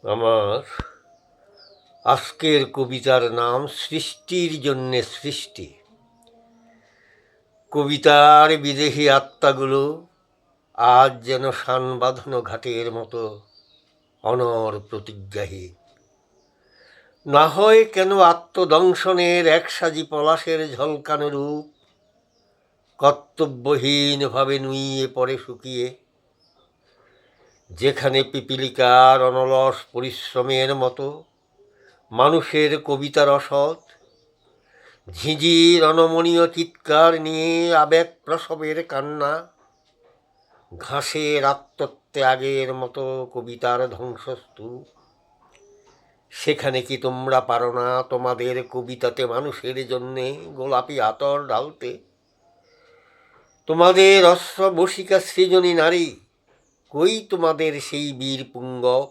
আমার আজকের কবিতার নাম সৃষ্টির জন্যে সৃষ্টি। কবিতার বিদেহী আত্মাগুলো আজ যেন শান বাঁধানো ঘাটের মতো অনর প্রতিজ্ঞাহী। না হয় কেন আত্মদংশনের একসাজি পলাশের ঝলকানো রূপ কর্তব্যহীনভাবে নুইয়ে পড়ে শুকিয়ে, যেখানে পিপীলিকার অনলস পরিশ্রমের মতো মানুষের কবিতা রসদ ঝিঁঝির অনমনীয় চিৎকার নিয়ে আবেগ প্রসবের কান্না, ঘাসের আত্মত্যাগের মতো কবিতার ধ্বংসস্তূপ। সেখানে কি তোমরা পারো না তোমাদের কবিতাতে মানুষের জন্যে গোলাপি আতর ঢালতে? তোমাদের অশ্রবসিকা সৃজনী নারী, কই তোমাদের সেই বীর পুঙ্গব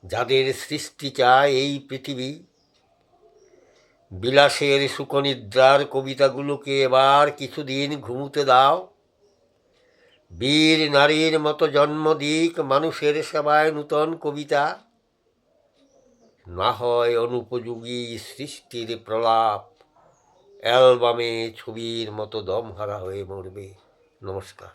যাদের সৃষ্টি চায় এই পৃথিবী? বিলাসের সুকনিদ্রার কবিতাগুলোকে এবার কিছুদিন ঘুমুতে দাও। বীর নারীর মতো জন্ম দিক মানুষের সেবায় নূতন কবিতা। না হয় অনুপযোগী সৃষ্টির প্রলাপ অ্যালবামে ছবির মতো দমহারা হয়ে মরবে। নমস্কার।